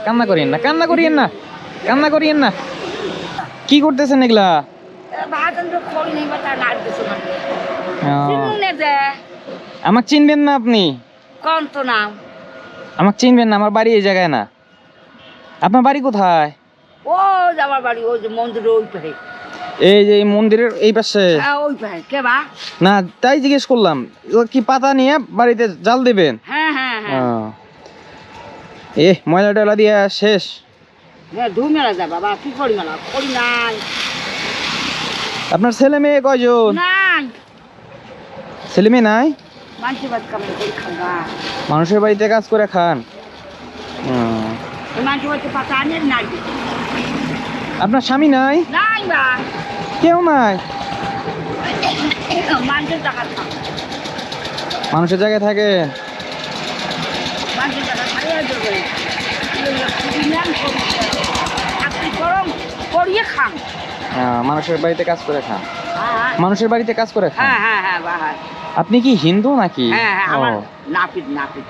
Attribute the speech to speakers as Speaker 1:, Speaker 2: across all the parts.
Speaker 1: কান্না করিয়েন না, কান্না করিয়েন না, কান্না করিয়েন না। কি করতেছেন এগুলা? আমাকে চিনবেন না আপনি?
Speaker 2: কোন তো নাম?
Speaker 1: আমাকে চিনবেন না, আমার বাড়ি এই জায়গায় না। আপনার বাড়ি কোথায়?
Speaker 2: ও আমার বাড়ি ওই যে মন্দিরের ওই পারে।
Speaker 1: এই যে এই মন্দিরের এই পাশে?
Speaker 2: হ্যাঁ ওই পারে। কে বা?
Speaker 1: না তাই জিজ্ঞেস করলাম, কি পাতা নিয়ে বাড়িতে জাল দেবেন?
Speaker 2: হ্যাঁ হ্যাঁ হ্যাঁ।
Speaker 1: এ ময়লা টয়লা দিয়ে শেষ?
Speaker 2: ধুই মেলা যা বাবা, কি করি মেলা করি নাই।
Speaker 1: আপনার ছেলে মেয়ে কয়জন?
Speaker 2: নাই
Speaker 1: ছেলে মেয়ে নাই?
Speaker 2: মানুষের বাড়ি কামাই করে খাবা।
Speaker 1: মানুষের বাড়িতে কাজ করে খান?
Speaker 2: মানুষের বাড়িতে পাতা আনে নাই।
Speaker 1: আপনার স্বামী নাই?
Speaker 2: নাই বা
Speaker 1: কেউ নাই?
Speaker 2: মানুষের টাকা খাও।
Speaker 1: মানুষের জায়গায় থাকে?
Speaker 2: মানুষের টাকা খাইয়া দেবে। আপনি গরম করিয়ে খান।
Speaker 1: মানুষের বাড়িতে কাজ করে খান?
Speaker 2: হ্যাঁ
Speaker 1: মানুষের বাড়িতে কাজ করে খান?
Speaker 2: হ্যাঁ হ্যাঁ হ্যাঁ বাহার।
Speaker 1: আপনি কি হিন্দু নাকি?
Speaker 2: হ্যাঁ হ্যাঁ আমার নাপিত নাপিত।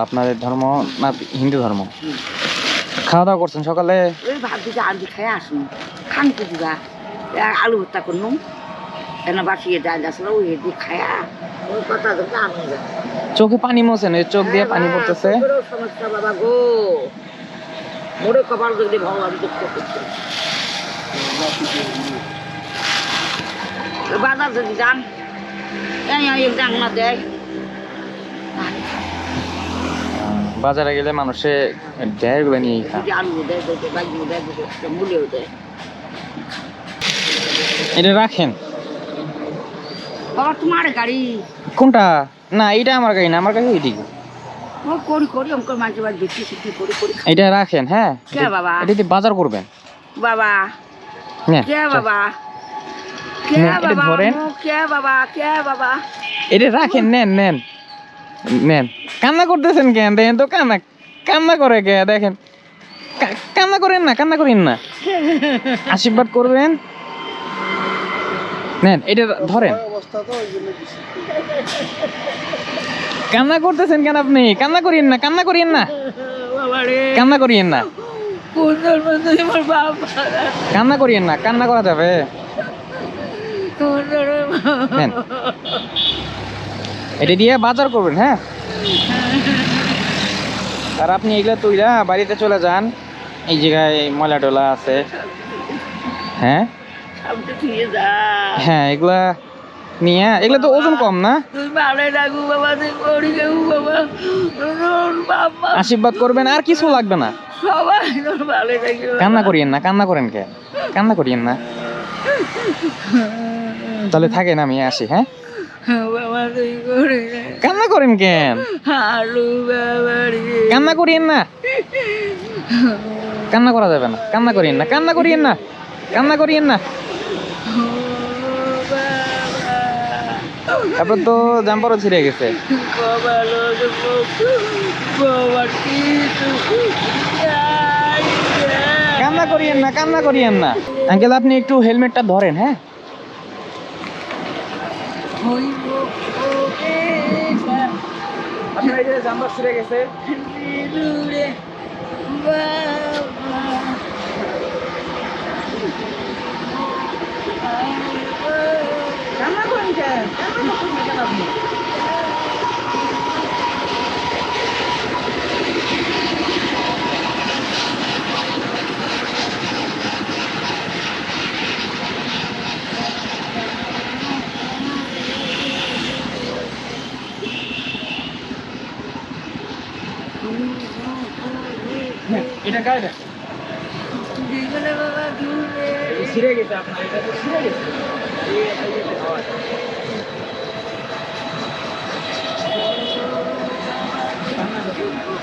Speaker 1: আপনাদের ধর্ম হিন্দু ধর্ম। খাওয়া দাওয়া করছেন সকালে?
Speaker 2: ওই ভাবছি যে আলু খাই আসুন খান তো দিবা আলু ভর্তা করলুম কেন বাসিয়ে ডাল আসলো ওই দিয়ে খায়া ওই কথা ধরতে আমি
Speaker 1: চোখে পানি মোছেন, চোখ দিয়ে পানি পড়তেছে।
Speaker 2: সমস্যা বাবা গো, মোড়ে কপাল দেখলে ভগবান দুঃখ করছে। বাজার যদি যান দাম না দেয়।
Speaker 1: বাজারে গেলে মানুষে দেয়গুলো নিয়েই খায়।
Speaker 2: আলু দেয় বাজি দেয় মূলেও দেয়।
Speaker 1: এটা রাখেন।
Speaker 2: বাবা তোমার গাড়ি
Speaker 1: কোনটা? না এটা আমার গাড়ি না, আমার গাড়ি ওইদিকে।
Speaker 2: ও করি করি অঙ্কর মাঝে মাঝে বিক্রি টিক্রি করি করি।
Speaker 1: এটা রাখেন। হ্যাঁ
Speaker 2: কে বাবা?
Speaker 1: এটা দিয়ে বাজার করবেন
Speaker 2: বাবা কে বাবা? কে বাবা?
Speaker 1: ধরেন।
Speaker 2: কে বাবা? কে বাবা?
Speaker 1: এটা রাখেন, নেন নেন নেন। কান্না করতেছেন কেন? দেখেন তো কান্না কান্না করে কে? দেখেন কান্না করেন না, কান্না করেন না। আশীর্বাদ করবেন। নেন এটা ধরেন। কান্না করতেছেন কেন আপনি? কান্না করিয়েন না, কান্না করিয়েন না, কান্না করিয়েন না, কান্না করিয়েন না। কান্না করা যাবে? নেন এটা দিয়ে বাজার করবেন। হ্যাঁ আর আপনি এগুলা তুইলা বাড়িতে চলে যান। এই জায়গায় ময়লা টলা আছে। হ্যাঁ হ্যাঁ এগুলা নিয়ে, এগুলা তো ওজন কম না? আশীর্বাদ করবেন, আর কিছু লাগবে না। কান্না করিয়েন না, কান্না করেন কে? কান্না করিয়েন না। তাহলে থাকেন, আমি আসি। হ্যাঁ কান্না করেন কেন? কান্না করিয়েন না, কান্না করা যাবে না। কান্না করিয়েন না, কান্না করিয়েন না, কান্না করিয়েন না। তারপর তো জাম্পারও ছিঁড়ে গেছে। কান্না করিয়েন না, কান্না করিয়েন না। আঙ্কেল আপনি একটু হেলমেটটা ধরেন। হ্যাঁ আপনার এই যে জাম্পার ছিঁড়ে গেছে। কান্না করেন কেন? কান্না করতেছেন কেন আপনি? এটা গায়ে ছিঁড়ে গেছে আপনার, এটা তো ছিঁড়ে গেছে।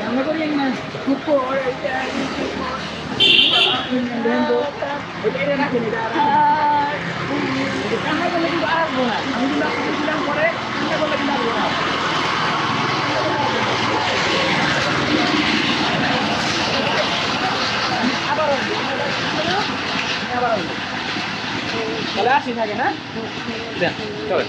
Speaker 1: কান্না করিয়েন না। কান্না করলে কিন্তু আসবো না। আমি কিন্তু আপনাকে দিলাম পরে, কান্না করলে কিন্তু আসবো না। আবার তাহলে আসি থাকে না? চলেন।